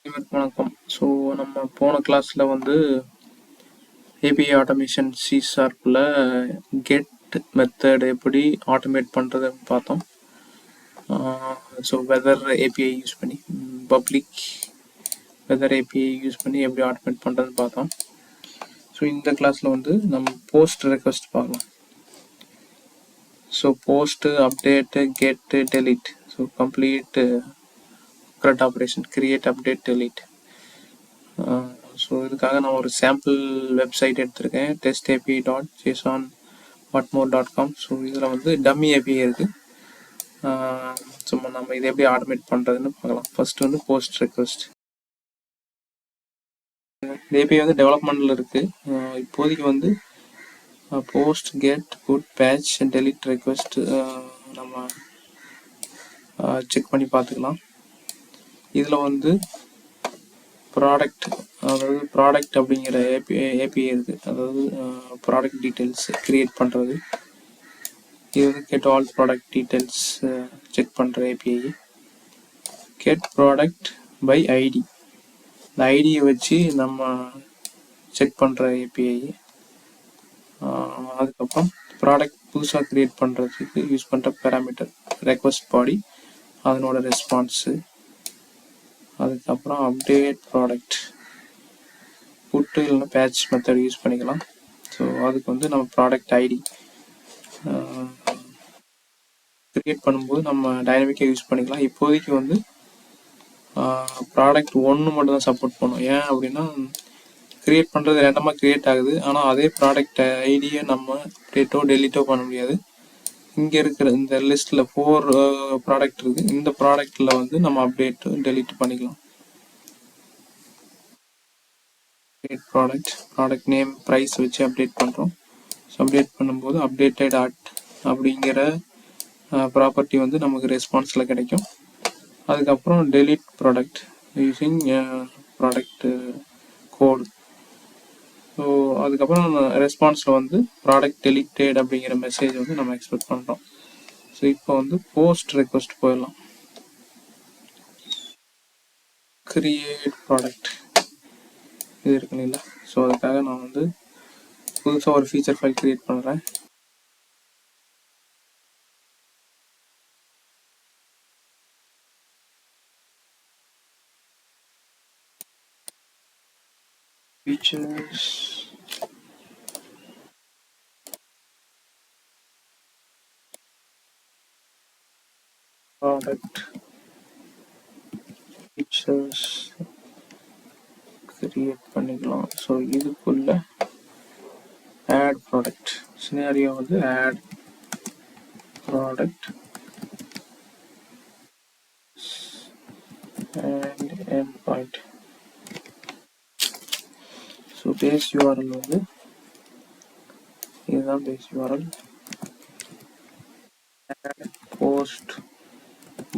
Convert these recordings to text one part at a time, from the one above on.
அனைவருக்கும் வணக்கம். ஸோ நம்ம போன கிளாஸில் வந்து ஏபிஐ ஆட்டோமேஷன் சி ஷார்ப்பில் கெட் மெத்தட் எப்படி ஆட்டோமேட் பண்ணுறதுன்னு பார்த்தோம். ஸோ வெதர் ஏபிஐ யூஸ் பண்ணி பப்ளிக் வெதர் ஏபிஐ யூஸ் பண்ணி எப்படி ஆட்டோமேட் பண்ணுறதுன்னு பார்த்தோம். ஸோ இந்த கிளாஸில் வந்து நம்ம போஸ்ட் ரெக்வஸ்ட் பார்க்கலாம். ஸோ போஸ்ட் அப்டேட்டு கெட்டு delete so complete correct operation create update delete. So இதுக்காக நான் ஒரு சாம்பிள் வெப்சைட் எடுத்திருக்கேன் testapi.json.whatmore.com. ஸோ இதில் வந்து டம்மி ஏபிஐ இருக்குது. சும்மா நம்ம இதை எப்படி ஆட்டோமேட் பண்ணுறதுன்னு பார்க்கலாம். ஃபர்ஸ்ட் வந்து போஸ்ட் ரெக்வஸ்ட். இந்த ஏபிஐ வந்து டெவலப்மெண்ட்டில் இருக்குது. இப்போதைக்கு வந்து post get put patch delete request நம்ம செக் பண்ணி பார்த்துக்கலாம். இதில் வந்து ப்ராடக்ட் அப்படிங்கிற ஏபிஐ இருக்குது. அதாவது ப்ராடக்ட் டீட்டெயில்ஸ் க்ரியேட் பண்ணுறது. இது வந்து get all product details check பண்ணுற API. Get product by ID, இந்த ஐடியை வச்சு நம்ம செக் பண்ணுற ஏபிஐ. அதுக்கப்புறம் ப்ராடக்ட் புதுசாக க்ரியேட் பண்ணுறதுக்கு யூஸ் பண்ணுற பேராமீட்டர் ரெக்வஸ்ட் பாடி, அதனோட ரெஸ்பான்ஸு. அதுக்கப்புறம் அப்டேட் ப்ராடக்ட் புட்டு இல்லைன்னா பேட்ச் மெத்தட் யூஸ் பண்ணிக்கலாம். ஸோ அதுக்கு வந்து நம்ம ப்ராடக்ட் ஐடி க்ரியேட் பண்ணும்போது நம்ம டைனமிக்காக யூஸ் பண்ணிக்கலாம். இப்போதைக்கு வந்து ப்ராடக்ட் 1 மட்டும் தான் சப்போர்ட் பண்ணும். ஏன் அப்படின்னா க்ரியேட் பண்ணுறது ரேண்டமாக க்ரியேட் ஆகுது. ஆனால் அதே ப்ராடக்ட் ஐடியை நம்ம அப்டேட்டோ டெலிட்டோ பண்ண முடியாது. இங்கே இருக்கிற இந்த லிஸ்ட்டில் 4 ப்ராடக்ட் இருக்குது. இந்த ப்ராடக்டில் வந்து நம்ம அப்டேட்டு டெலிட் பண்ணிக்கலாம். ப்ராடக்ட் நேம் ப்ரைஸ் வச்சு அப்டேட் பண்ணுறோம். ஸோ அப்டேட் பண்ணும்போது அப்டேட்டட் அட் அப்படிங்கிற ப்ராப்பர்ட்டி வந்து நமக்கு ரெஸ்பான்ஸில் கிடைக்கும். அதுக்கப்புறம் டெலிட் ப்ராடக்ட் யூஸிங் ப்ராடக்ட் கோடு. ஸோ அதுக்கப்புறம் ரெஸ்பான்ஸில் வந்து ப்ராடக்ட் டெலிட்டட் அப்படிங்கிற மெசேஜ் வந்து நம்ம எக்ஸ்பெக்ட் பண்ணுறோம். ஸோ இப்போ வந்து போஸ்ட் ரெக்வஸ்ட் போயிடலாம். கிரியேட் ப்ராடக்ட் இது இருக்கு இல்லைங்களா. ஸோ அதுக்காக நான் வந்து புதுசாக ஒரு ஃபீச்சர் ஃபைல் கிரியேட் பண்ணுறேன். features product features கிரியேட் பண்ணிக்கலாம். ஸோ இதுக்குள்ள add product சினாரியோ வந்து add product and endpoint. So base URL வந்து இதுதான் base URL. add post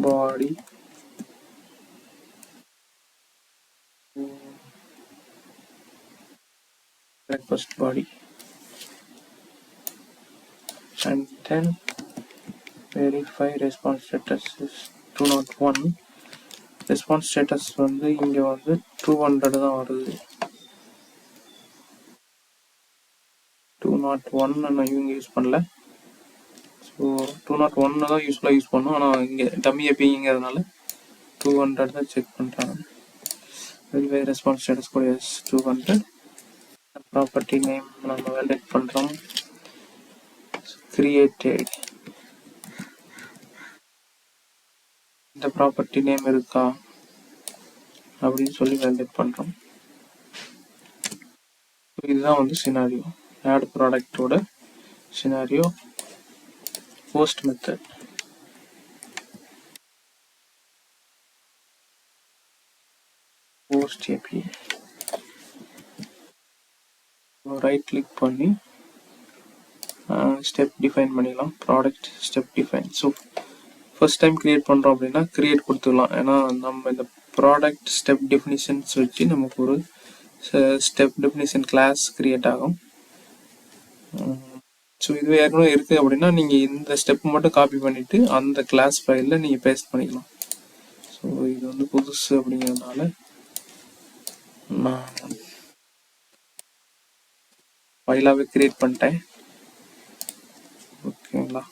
body request body and then verify response status is 201. Response status வந்து இங்கே வந்து 200 தான் வருது. 201 நான் இவங்க யூஸ் பண்ணல. ஸோ 201 தான் யூஸ் பண்ணோம். ஆனால் இங்கே டம்மி ஏபிங்கிறதுனால 200 தான் செக் பண்ணுறாங்க. வெரிஃபை ரெஸ்பான்ஸ் ஸ்டேட்டஸ் கூட 200. ப்ராப்பர்ட்டி நேம் நம்ம வேலிடேட் பண்ணுறோம். கிரியேட்டட் இந்த ப்ராப்பர்ட்டி நேம் இருக்கா அப்படின்னு சொல்லி வேலிடேட் பண்ணுறோம். இதுதான் வந்து சினாரியோ. ஆட் ப்ராடக்டோட scenario post method. Post API right click பண்ணி ஸ்டெப் டிஃபைன் பண்ணிக்கலாம். Product step define. So first time create பண்ணுறோம் அப்படின்னா கிரியேட் கொடுத்துக்கலாம். ஏன்னா நம்ம இந்த ப்ராடக்ட் ஸ்டெப் டெஃபினிஷன்ஸ் வச்சு நமக்கு ஒரு ஸ்டெப் டெஃபினிஷன் கிளாஸ் கிரியேட் ஆகும். ஸோ இது ஏற்கனவே இருக்குது அப்படின்னா நீங்கள் இந்த ஸ்டெப் மட்டும் காப்பி பண்ணிவிட்டு அந்த கிளாஸ் ஃபைலில் நீங்கள் பேஸ்ட் பண்ணிக்கலாம். ஸோ இது வந்து புதுசு அப்படிங்கிறதுனால நான் ஃபைலாகவே கிரியேட் பண்ணிட்டேன். ஓகேங்களா?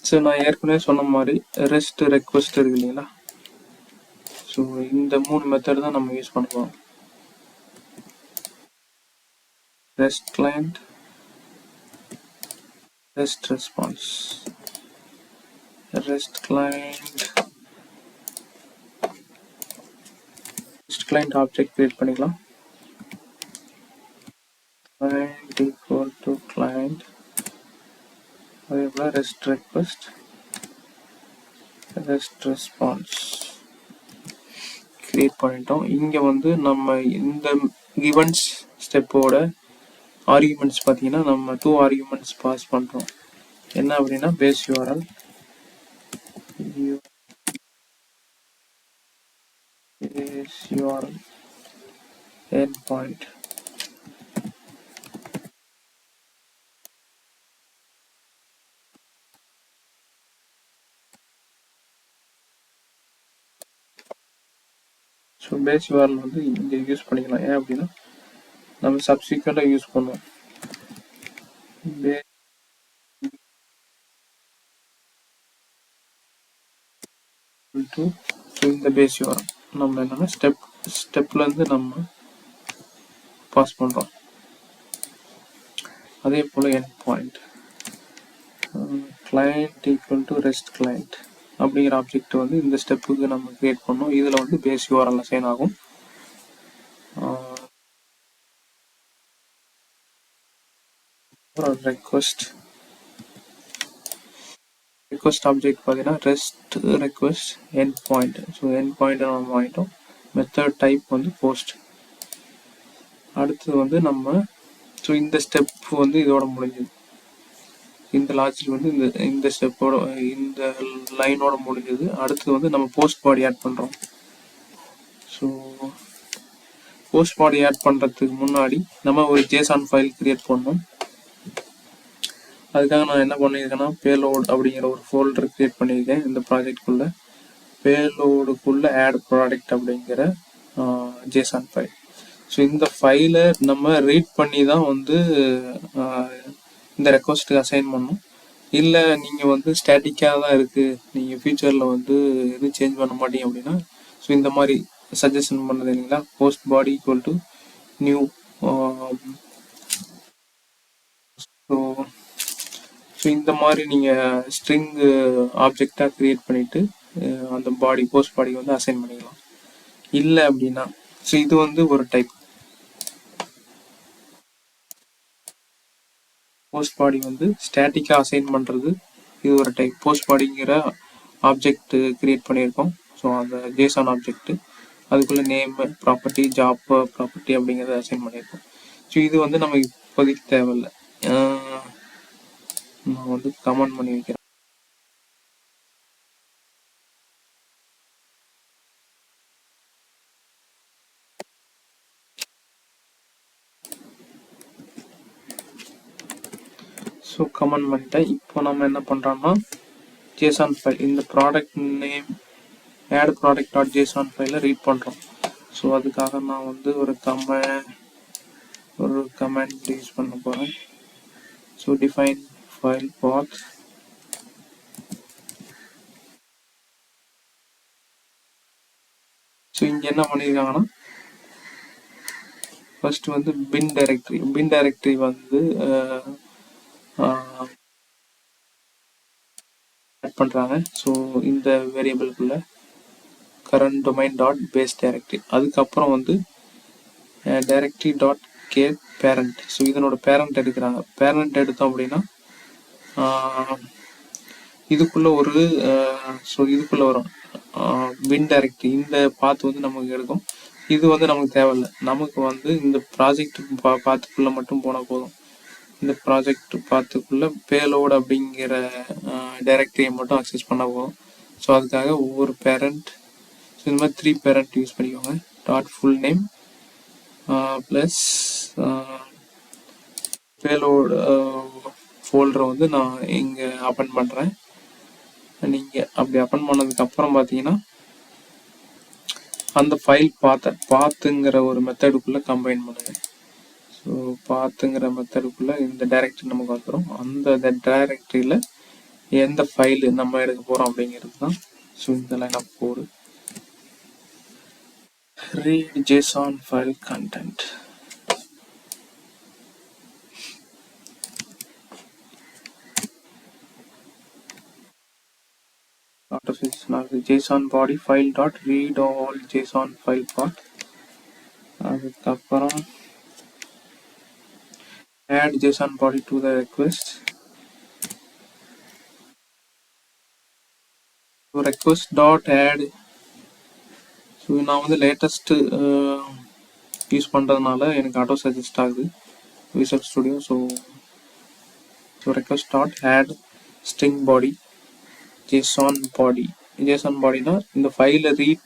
சரி, நான் ஏற்கனவே சொன்ன மாதிரி ரெஸ்ட் ரெக்வஸ்ட் இருக்கு இல்லைங்களா? ஸோ இந்த 3 மெத்தட் தான் நம்ம யூஸ் பண்ணுவோம். Rest client, rest response. Rest client object create பண்ணிக்கலாம். client equal to client, அதே போல rest request, rest response create பண்ணிட்டோம். இங்க வந்து நம்ம இந்த கிவன்ஸ் ஸ்டெப்போட ஆர்குமெண்ட்ஸ் பார்த்தீங்கன்னா நம்ம 2 ஆர்குமெண்ட்ஸ் பாஸ் பண்றோம். என்ன அப்படின்னா base URL, endpoint. So base URL வந்து இங்கே யூஸ் பண்ணிக்கலாம். ஏன் அப்படின்னா நம்ம சப்சிக்வெண்ட்டாக யூஸ் பண்ணுவோம். இந்த பேஸ் யூஆர்எல் நம்ம என்னன்னா ஸ்டெப்லேருந்து நம்ம பாஸ் பண்ணுறோம். அதே போல் end point client equal to rest client அப்படிங்கிற ஆப்ஜெக்ட் வந்து இந்த ஸ்டெப்புக்கு நம்ம கிரியேட் பண்ணோம். இதில் வந்து பேஸ் யூஆர்எல் அசைன் ஆகும். ரெக்வஸ்ட் ஆப்ஜெக்ட் பார்த்தீங்கன்னா rest request end point. So end point நம்ம வாங்கிட்டோம். மெத்தட் டைப் வந்து போஸ்ட். அடுத்தது வந்து நம்ம ஸோ இந்த ஸ்டெப் வந்து இதோட முடிஞ்சது. இந்த லாஜிக் வந்து இந்த ஸ்டெப்போட இந்த லைனோட முடிஞ்சது. அடுத்தது வந்து நம்ம போஸ்ட் பாடி ஆட் பண்ணுறோம். ஸோ போஸ்ட் பாடி ஆட் பண்ணுறதுக்கு முன்னாடி நம்ம ஒரு ஜேசான் ஃபைல் கிரியேட் பண்ணோம். அதுக்காக நான் என்ன பண்ணியிருக்கேன்னா பேலோட் அப்படிங்கிற ஒரு ஃபோல்டர் கிரியேட் பண்ணியிருக்கேன். இந்த ப்ராஜெக்ட்குள்ளே பேலோடுக்குள்ளே ஆட் ப்ராடக்ட் அப்படிங்கிற ஜேசான் ஃபைல். ஸோ இந்த ஃபைலை நம்ம ரீட் பண்ணி தான் வந்து இந்த ரெக்வஸ்ட்டுக்கு அசைன் பண்ணணும். இல்லை நீங்கள் வந்து ஸ்டாட்டிக்காக தான் இருக்குது, நீங்கள் ஃபியூச்சரில் வந்து எதுவும் சேஞ்ச் பண்ண மாட்டீங்க அப்படின்னா ஸோ இந்த மாதிரி சஜஷன் பண்ணது இல்லைங்களா, post body equal to new. So இந்த மாதிரி நீங்கள் ஸ்ட்ரிங் ஆப்ஜெக்டாக க்ரியேட் பண்ணிவிட்டு அந்த பாடி போஸ்ட் பாடி வந்து அசைன் பண்ணிக்கலாம். இல்லை அப்படின்னா ஸோ இது வந்து ஒரு டைப். போஸ்ட் பாடி வந்து ஸ்டாட்டிக்காக அசைன் பண்ணுறது இது ஒரு டைப். போஸ்ட் பாடிங்கிற ஆப்ஜெக்ட் கிரியேட் பண்ணியிருக்கோம். ஸோ அந்த ஜேசான் ஆப்ஜெக்ட் அதுக்குள்ளே நேம் ப்ராப்பர்ட்டி ஜாப் ப்ராப்பர்ட்டி அப்படிங்கிறத அசைன் பண்ணியிருக்கோம். ஸோ இது வந்து நமக்கு இப்போதைக்கு தேவையில்லை. நான் வந்து கமெண்ட் பண்ணி வைக்கிறேன். ஸோ கமெண்ட் பண்ணிட்டேன். இப்போ நம்ம என்ன பண்ணுறோம்னா ஜேசான் ஃபைல் இந்த product name add product dot JSON ஃபைலை ரீட் பண்ணுறோம். ஸோ அதுக்காக நான் வந்து ஒரு கமெண்ட் யூஸ் பண்ண போகிறேன். So define file path. So இங்கே என்ன பண்ணியிருக்காங்கன்னா ஃபர்ஸ்ட் வந்து பின் டைரக்டரி வந்து ஆட் பண்ணுறாங்க. ஸோ இந்த வேரியபிள்குள்ள current domain dot base directory, அதுக்கப்புறம் வந்து directory dot get parent. So இதனோட பேரண்ட் எடுக்கிறாங்க. பேரண்ட் எடுத்தோம் அப்படின்னா இதுக்குள்ள ஒரு இதுக்குள்ள வரும் பின் டைரக்டரி. இந்த பாத்து வந்து நமக்கு எடுக்கும். இது வந்து நமக்கு தேவையில்லை. நமக்கு வந்து இந்த ப்ராஜெக்ட் பாத்துக்குள்ள மட்டும் போனால் போதும். இந்த ப்ராஜெக்ட் பாத்துக்குள்ள பேலோட் அப்படிங்கிற டைரக்டரியை மட்டும் அக்சஸ் பண்ண போதும். ஸோ அதுக்காக ஒவ்வொரு பேரண்ட் இந்த மாதிரி 3 பேரண்ட் யூஸ் பண்ணிக்கோங்க. Dot full name plus payload ஃபோல்டரை வந்து நான் இங்கே ஓப்பன் பண்ணுறேன். நீங்கள் அப்படி அப்பன் பண்ணதுக்கப்புறம் பார்த்தீங்கன்னா அந்த ஃபைல் பாத்துங்கிற ஒரு மெத்தடுக்குள்ளே கம்பைன் பண்ணுங்க. ஸோ பாத்துங்கிற மெத்தடுக்குள்ளே இந்த டைரக்டரி நமக்கு வந்துடும். அந்த டைரக்டரியில் எந்த ஃபைலு நம்ம எடுக்க போகிறோம் அப்படிங்கிறது தான். ஸோ இந்த line of code read JSON file content. JSON body file dot read all JSON file path. அதுக்கப்புறம் add JSON body to the request. So request dot add. So நான் வந்து லேட்டஸ்ட்டு யூஸ் பண்ணுறதுனால எனக்கு ஆட்டோ சஜஸ்ட் ஆகுது visual studio. So request dot add string body JSON body. JSON bodyனா இந்த ஃபைலை read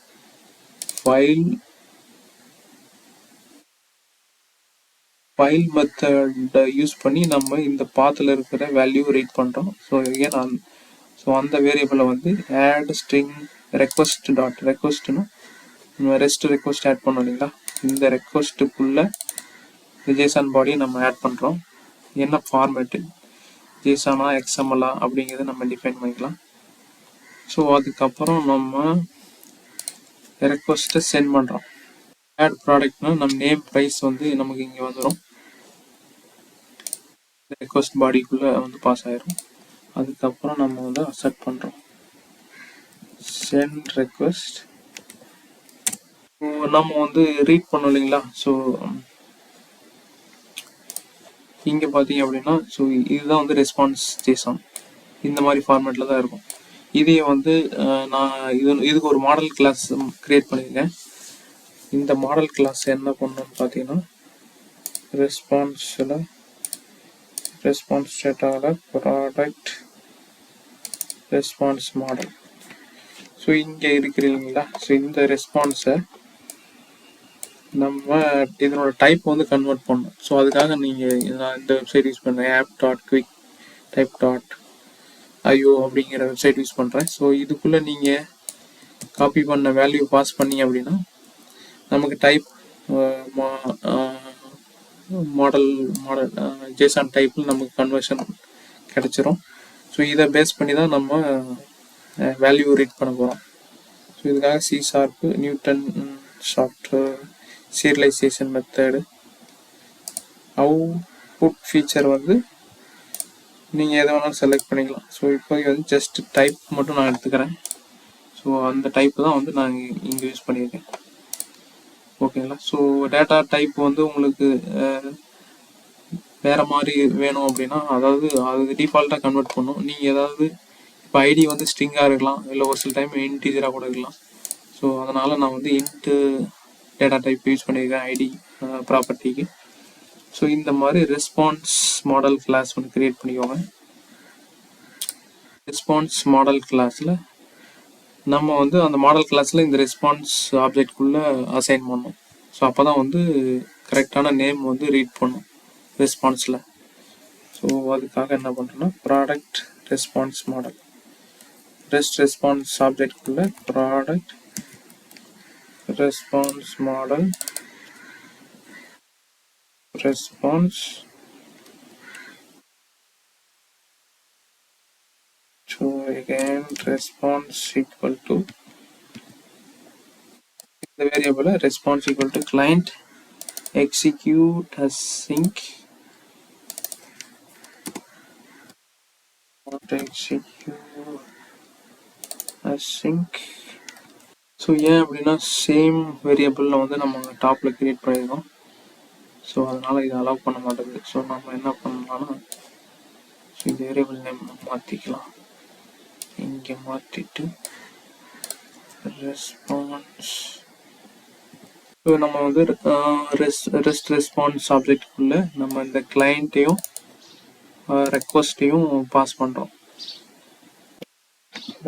file மெத்தடை use பண்ணி நம்ம இந்த பாத்தில் இருக்கிற வேல்யூ ரீட் பண்ணுறோம். ஸோ அந்த வேரியபிளை வந்து add string request dot requestனா ரெஸ்ட் ரெக்வஸ்ட் ஆட் பண்ணோம் இல்லைங்களா, இந்த ரெக்வஸ்ட்டுக்குள்ளே ஜேசன் பாடியை நம்ம ஆட் பண்ணுறோம். என்ன ஃபார்மேட்டு ஜேசனா எக்ஸ்எம்எல்ஆ அப்படிங்கிறத நம்ம டிஃபைன் பண்ணிக்கலாம். ஸோ அதுக்கப்புறம் நம்ம ரெக்வஸ்ட்டை சென்ட் பண்ணுறோம். ஆட் ப்ராடக்ட்னா நம்ம நேம் ப்ரைஸ் வந்து நமக்கு இங்கே வந்துடும். ரெக்வஸ்ட் பாடிக்குள்ளே வந்து பாஸ் ஆயிரும். அதுக்கப்புறம் நம்ம வந்து அக்செப்ட் பண்ணுறோம். Sent request. நம்ம வந்து ரீட் பண்ணோம் இல்லைங்களா. ஸோ இங்கே பார்த்தீங்க அப்படின்னா ஸோ இதுதான் வந்து ரெஸ்பான்ஸ் ஜேசன். இந்த மாதிரி ஃபார்மேட்டில் தான் இருக்கும். இதே வந்து நான் இதுக்கு ஒரு மாடல் கிளாஸ் க்ரியேட் பண்ணியிருக்கேன். இந்த மாடல் கிளாஸ் என்ன பண்ணணும்னு பார்த்தீங்கன்னா ரெஸ்பான்ஸ் டேட்டாவில் ப்ராடக்ட் ரெஸ்பான்ஸ் மாடல். ஸோ இங்கே இருக்கிறீங்களா. ஸோ இந்த ரெஸ்பான்ஸை நம்ம இதனோட டைப் வந்து கன்வெர்ட் பண்ணணும். ஸோ அதுக்காக நீங்கள் நான் இந்த வெப்சைட் யூஸ் பண்ணுறேன், app.quicktype.io அப்படிங்கிற வெப்சைட் யூஸ் பண்ணுறேன். ஸோ இதுக்குள்ளே நீங்கள் காப்பி பண்ண வேல்யூ பாஸ் பண்ணி அப்படின்னா நமக்கு டைப் மாடல் ஜேசன் டைப்பில் நமக்கு கன்வர்ஷன் கிடச்சிரும். ஸோ இதை பேஸ் பண்ணி தான் நம்ம வேல்யூ ரீட் பண்ண போகிறோம். ஸோ இதுக்காக C# Newton software serialisation method output feature வந்து நீங்கள் எதை வேணாலும் செலக்ட் பண்ணிக்கலாம். ஸோ இப்போதைக்கு வந்து ஜஸ்ட் டைப் மட்டும் நான் எடுத்துக்கிறேன். ஸோ அந்த டைப் தான் வந்து நான் இங்கே யூஸ் பண்ணியிருக்கேன். ஓகேங்களா. ஸோ டேட்டா டைப் வந்து உங்களுக்கு வேறு மாதிரி வேணும் அப்படின்னா அதாவது அது டிஃபால்ட்டாக கன்வெர்ட் பண்ணும். நீங்கள் ஏதாவது இப்போ ஐடி வந்து ஸ்ட்ரிங்காக இருக்கலாம், இல்லை ஒரு சில டைம் இன்டீஜராக கூட இருக்கலாம். ஸோ அதனால் நான் வந்து இன்ட்டு டேட்டா டைப் யூஸ் பண்ணியிருக்கேன் ஐடி ப்ராப்பர்ட்டிக்கு. ஸோ இந்த மாதிரி ரெஸ்பான்ஸ் மாடல் கிளாஸ் ஒன்று க்ரியேட் பண்ணிக்கோங்க. ரெஸ்பான்ஸ் மாடல் கிளாஸில் நம்ம வந்து அந்த மாடல் கிளாஸில் இந்த ரெஸ்பான்ஸ் ஆப்ஜெக்ட்குள்ளே அசைன் பண்ணணும். ஸோ அப்போ தான் வந்து கரெக்டான நேம் வந்து ரீட் பண்ணும் ரெஸ்பான்ஸில். ஸோ அதுக்காக என்ன பண்ணுறோன்னா ப்ராடக்ட் ரெஸ்பான்ஸ் மாடல் ரெஸ்பான்ஸ் ஆப்ஜெக்ட்குள்ளே product response model response so again response equal to the variable response equal to client execute async so ஏன் அப்படின்னா சேம் வேரியபிளில் வந்து நம்ம டாப்பில் க்ரியேட் பண்ணியிருக்கோம். ஸோ அதனால் இதை அலோவ் பண்ண மாட்டேங்குது. ஸோ நம்ம என்ன பண்ணலாம்னா ஸோ இந்த வேரியபிள் நேம் மாற்றிக்கலாம். இங்கே மாற்றிட்டு ரெஸ்பான்ஸ் ஸோ நம்ம வந்து ரெஸ்பான்ஸ் ஆப்ஜெக்டுக்குள்ளே நம்ம இந்த கிளைண்ட்டையும் ரெக்வஸ்ட்டையும் பாஸ் பண்ணுறோம்.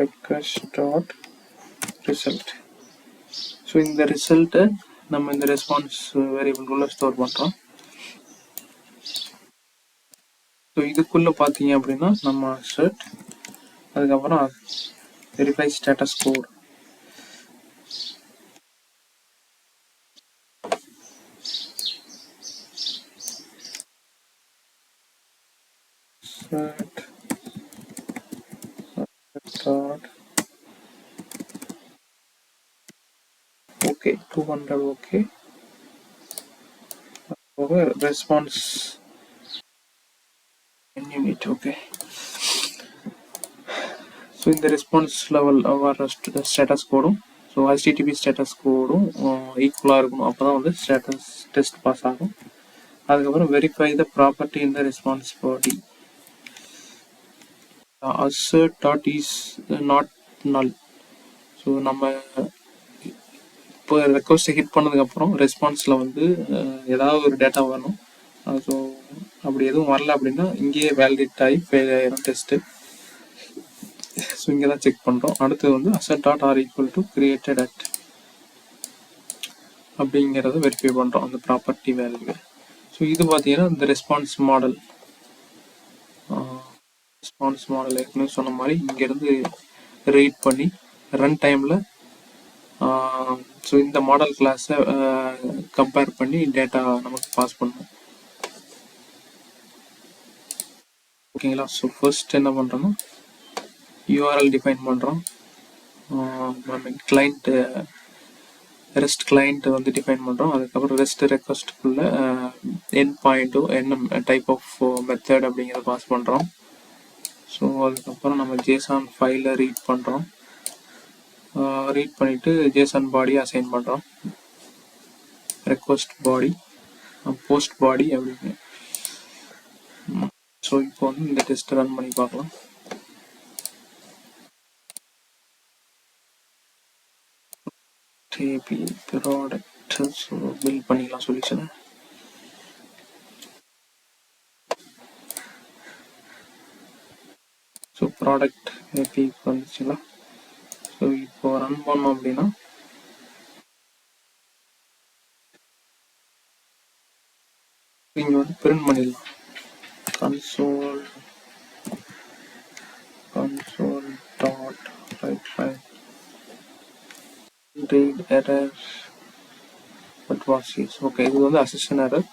request dot result. ஸோ இந்த ரிசல்ட்டை நம்ம இந்த ரெஸ்பான்ஸ் வேரியபிள்குள்ளே ஸ்டோர் பண்ணுறோம். ஸோ இதுக்குள்ளே பார்த்தீங்க அப்படின்னா நம்ம செட் அதுக்கப்புறம் verify status code. Set dot okay 200 okay over response unit okay. So இந்த ரெஸ்பான்ஸ் லெவல் வர ஸ்டேட்டஸ் கோடும் ஸோ HTTP ஸ்டேட்டஸ் கோடும் ஈக்குவலாக இருக்கணும். அப்போ தான் வந்து ஸ்டேட்டஸ் டெஸ்ட் பாஸ் ஆகும். அதுக்கப்புறம் வெரிஃபை த ப்ராப்பர்ட்டி இந்த response body. assert dot is not நல். ஸோ நம்ம இப்போ ரெக்வஸ்ட்டை ஹிட் பண்ணதுக்கப்புறம் ரெஸ்பான்ஸில் வந்து ஏதாவது ஒரு டேட்டா வரணும். ஸோ அப்படி எதுவும் வரல அப்படின்னா இங்கேயே வேலிடேட் ஆகி ஃபெயில் ஆயிரும் டெஸ்ட்டு. ஸோ இங்கே தான் செக் பண்ணுறோம். அடுத்தது வந்து assert dot are equal to created at அப்படிங்கிறத வெரிஃபை பண்ணுறோம் அந்த ப்ராப்பர்ட்டி வேல்யூ. ஸோ இது பார்த்தீங்கன்னா இந்த ரெஸ்பான்ஸ் மாடல் ஏற்கனவே சொன்ன மாதிரி இங்கேருந்து ரீட் பண்ணி ரன் டைமில் ஸோ இந்த மாடல் கிளாஸை கம்பேர் பண்ணி டேட்டா நமக்கு பாஸ் பண்ணும். ஓகேங்களா. ஸோ ஃபர்ஸ்ட் என்ன பண்ணுறோன்னா யூஆர்எல் டிஃபைன் பண்ணுறோம். கிளைண்ட் ரெஸ்ட் கிளைண்ட் வந்து டிஃபைன் பண்ணுறோம். அதுக்கப்புறம் ரெஸ்ட் ரெக்வஸ்ட்டுக்குள்ள என் பாயிண்ட்டும் என்ன டைப் ஆஃப் மெத்தட் அப்படிங்கிறத பாஸ் பண்ணுறோம். ஸோ அதுக்கப்புறம் நம்ம ஜேசான் ஃபைலை ரீட் பண்ணுறோம். ரீட் பண்ணிவிட்டு ஜேசான் பாடி அசைன் பண்ணுறோம். ரெக்வஸ்ட் பாடி போஸ்ட் பாடி அப்படின்னு. ஸோ இப்போ வந்து இந்த டெஸ்ட் ரன் பண்ணி பார்க்கலாம். டிபி ப்ராடக்ட் ஸோ பில்ட் பண்ணிக்கலாம் சொல்யூஷனை. ஸோ ப்ராடக்ட் ஏபி வந்துச்சுங்களா. ஸோ இப்போ ரன் பண்ணோம் அப்படின்னா இங்கே வந்து பிரிண்ட் பண்ணிடலாம். console dot write file read error what was this. Okay இது வந்து அசிஸ்டன் எரர்.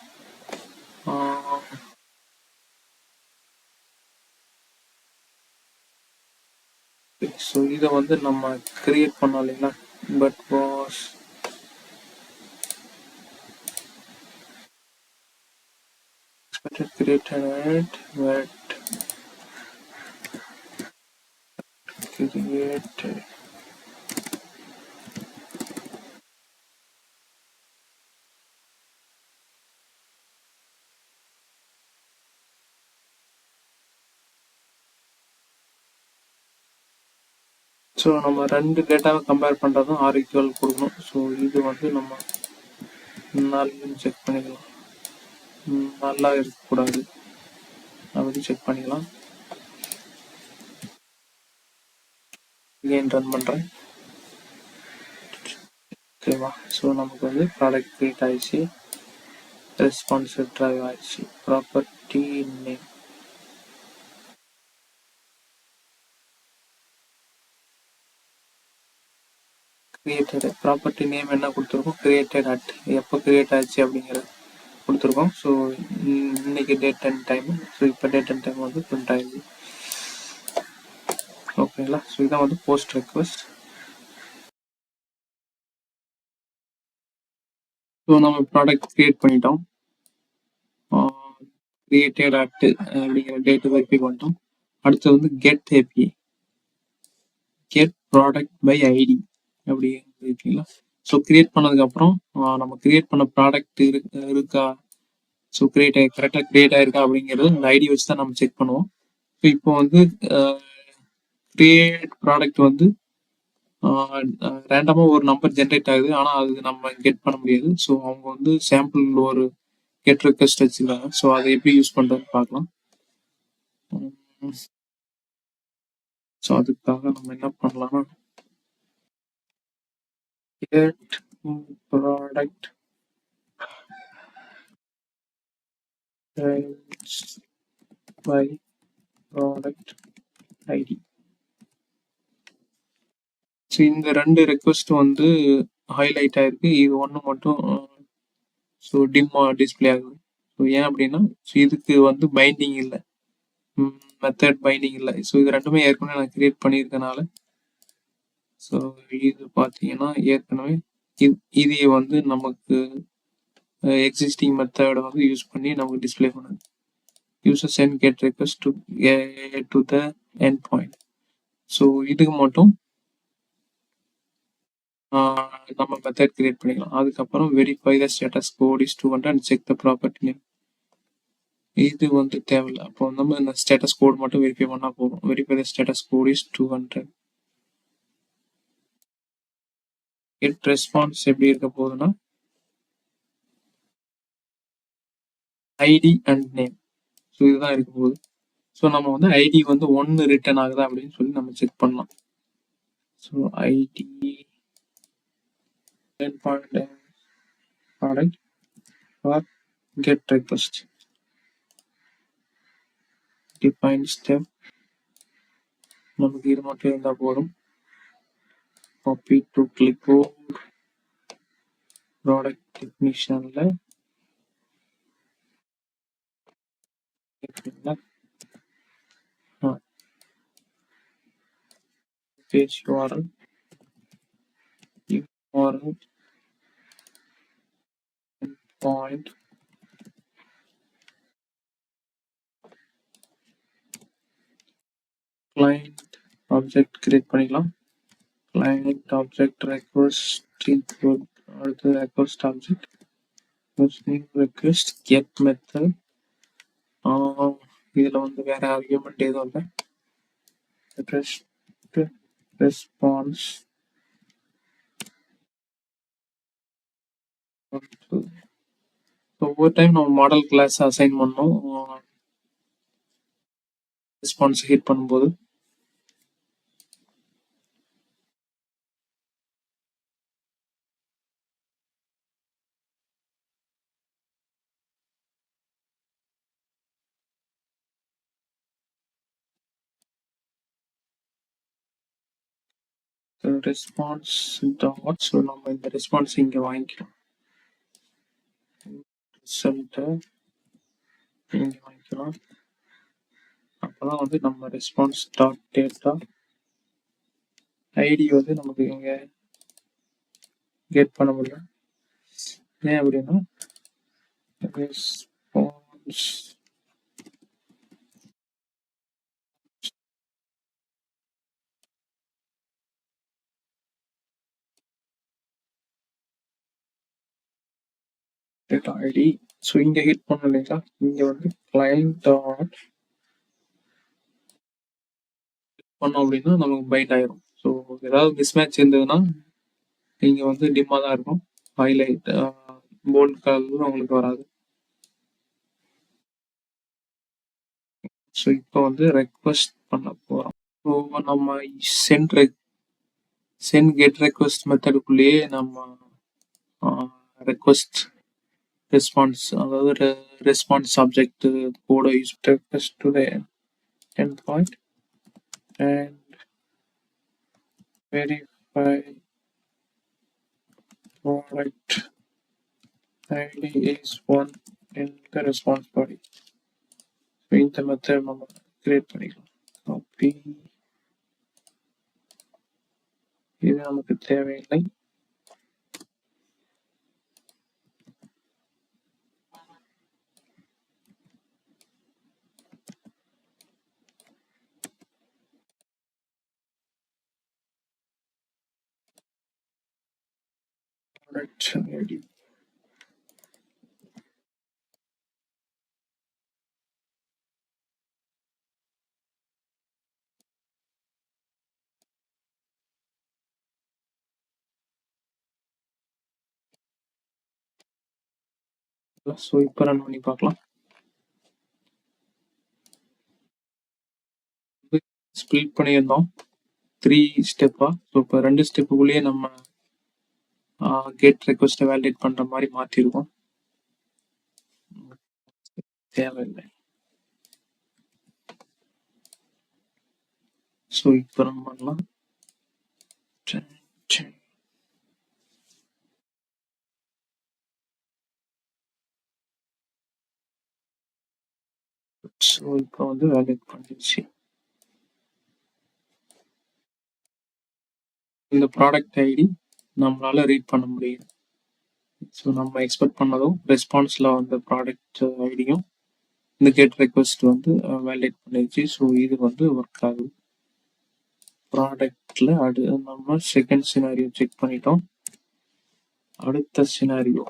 ஸோ இதை வந்து நம்ம கிரியேட் பண்ணோம் இல்லைங்களா. But was expected created but created so நம்ம ரெண்டு டேட்டாவை கம்பேர் பண்ணுறதும் ஆர் ஈக்குவல் கொடுக்கணும். ஸோ இது வந்து நம்ம நல்லா செக் பண்ணிக்கலாம். நல்லா இருக்கக்கூடாது அப்படி செக் பண்ணிக்கலாம். again ரன் பண்ணுறேன். ஓகேவா. ஸோ நமக்கு வந்து ப்ராடக்ட் கிரியேட் ஆயிடுச்சு, ரெஸ்பான்சிவ் டிரைவ் ஆயிடுச்சு. Property name created. Property name என்ன கொடுத்துருக்கோம், கிரியேட்டட் அட் எப்போ கிரியேட் ஆயிடுச்சு அப்படிங்கிறது கொடுத்துருக்கோம். ஸோ இன்னைக்கு டேட் அண்ட் டைம். ஸோ இப்போ டேட் அண்ட் டைம் வந்து பிரிண்ட் ஆயிடுது. ஓகேங்களா. ஸோ இதான் வந்து போஸ்ட் ரெக்வஸ்ட். ஸோ நம்ம ப்ராடக்ட் கிரியேட் பண்ணிட்டோம். கிரியேட்டட் அட் அப்படிங்கிற டேட்டு வெரிஃபை பண்ணிட்டோம். அடுத்து வந்து get API get product by ID அப்படி இருக்குங்களா. ஸோ கிரியேட் பண்ணதுக்கப்புறம் நம்ம கிரியேட் பண்ண ப்ராடக்ட் இருக்கா, ஸோ கரெக்டாக கிரியேட் ஆயிருக்கா அப்படிங்கிறது இந்த ஐடி வச்சு தான் நம்ம செக் பண்ணுவோம். ஸோ இப்போ வந்து கிரியேட் ப்ராடக்ட் வந்து ரேண்டமாக ஒரு நம்பர் ஜென்ரேட் ஆகுது, ஆனால் அது நம்ம கெட் பண்ண முடியாது. ஸோ அவங்க வந்து சாம்பிள் ஒரு கெட் ரெக்வஸ்ட் வச்சுருக்காங்க. ஸோ அதை எப்படி யூஸ் பண்ணுறதுன்னு பார்க்கலாம். ஸோ அதுக்காக நம்ம என்ன பண்ணலாம்னா get product by product ID. So இந்த 2 ரெக்வெஸ்ட் வந்து ஹைலைட் ஆயிருக்கு. இது ஒண்ணு மட்டும் ஸோ டிம்மா டிஸ்ப்ளே ஆகுது. ஸோ ஏன் அப்படின்னா, ஸோ இதுக்கு வந்து பைண்டிங் இல்ல. மெத்தட் பைண்டிங் இல்ல. ஸோ இது 2மே ஏற்கனவே நான் கிரியேட் பண்ணியிருக்கனால, ஸோ இது பார்த்தீங்கன்னா ஏற்கனவே இது வந்து நமக்கு எக்ஸிஸ்டிங் மெத்தட வந்து யூஸ் பண்ணி நமக்கு டிஸ்ப்ளே பண்ணுது. User send get request to the endpoint. So இதுக்கு மட்டும் நம்ம மெத்தட் கிரியேட் பண்ணிக்கலாம். அதுக்கப்புறம் verify the status code is 200 and check the property name. இது வந்து தேவையில்லை. அப்போ நம்ம இந்த ஸ்டேட்டஸ் கோட் மட்டும் வெரிஃபை பண்ணா போதும். Verify the status code is 200. Get response எப்படி இருக்க போகுதுன்னா ஐடி அண்ட் நேம். ஸோ இதுதான் இருக்க போகுது. ஸோ நம்ம வந்து ஐடி வந்து 1 ரிட்டர்ன் ஆகுதா அப்படின்னு சொல்லி நம்ம செக் பண்ணலாம். So ID product or get request. Define step. நமக்கு இது மட்டும் இருந்தா போதும். Copy to clipboard. Product definitionல page URL point client object create பண்ணிக்கலாம். Client object request include அடுத்து request object request get method. இதுல வந்து வேற ஆர்குமெண்ட் எதுவும் இல்லை. response ஒவ்வொரு டைம் நம்ம மாடல் கிளாஸ் அசைன் பண்ணோம் ரெஸ்பான்ஸ் ஹிட் பண்ணும்போது. ரெஸ்பான்ஸ் டாட் ஸோ நம்ம இந்த ரெஸ்பான்ஸ் இங்கே வாங்கிக்கலாம். ரிசல்ட்டை இங்கே வாங்கிக்கலாம். அப்போதான் வந்து நம்ம ரெஸ்பான்ஸ் டாட் டேட்டா ஐடி வந்து நமக்கு இங்கே கெட் பண்ண முடியும். ஏன் அப்படின்னா ரெஸ்பான்ஸ் டேட்டா ஐடி ஸோ இங்கே ஹிட் பண்ண இல்லைங்களா, இங்கே வந்து கிளைண்ட் டாட் பண்ணோம் அப்படின்னா நமக்கு பைட் ஆயிரும். ஸோ ஏதாவது மிஸ்மேட்ச் இருந்ததுன்னா இங்கே வந்து டிம்மாக தான் இருக்கும். ஹைலைட் போல்ட் கலர் உங்களுக்கு வராது. ஸோ இப்போ வந்து ரெக்வஸ்ட் பண்ண போகிறோம். ஸோ நம்ம சென்ட் கெட் ரெக்வஸ்ட் மெத்தடுக்குள்ளேயே நம்ம ரெக்வஸ்ட் ரெஸ்பான்ஸ் அதாவது ரெஸ்பான்ஸ் ஆப்ஜெக்ட் கூட use request to the endpoint and verify product ID is 1 in the response body. So இந்த மெத்தட் நம்ம கிரியேட் பண்ணிக்கலாம். காப்பி இது நமக்கு தேவையில்லை. ID ஸோ இப்போ ரன் பண்ணி பார்க்கலாம். ஸ்ப்ளிட் பண்ணியிருந்தோம் 3 ஸ்டெப்பா. ஸோ இப்போ 2 ஸ்டெப்புக்குள்ளேயே நம்ம கெட் ரெக்வஸ்ட்டை வேலிடேட் பண்ணுற மாதிரி மாற்றிருக்கோம். தேவையில்லை. ஸோ இப்போ ரன் பண்ணலாம். சரி. ஸோ இப்போ வந்து வேலிட் பண்ணிடுச்சு. இந்த ப்ராடக்ட் ஐடி நம்மளால ரீட் பண்ண முடியும். ஸோ நம்ம எக்ஸ்பெக்ட் பண்ணதும் ரெஸ்பான்ஸில் வந்த ப்ராடக்ட் ஐடியும் இந்த கெட் ரெக்வஸ்ட் வந்து வேலிடேட் பண்ணிடுச்சு. ஸோ இது வந்து ஒர்க் ஆகுது. ப்ராடக்டில் நம்ம செகண்ட் சினாரியோ செக் பண்ணிட்டோம். அடுத்த சினாரியோ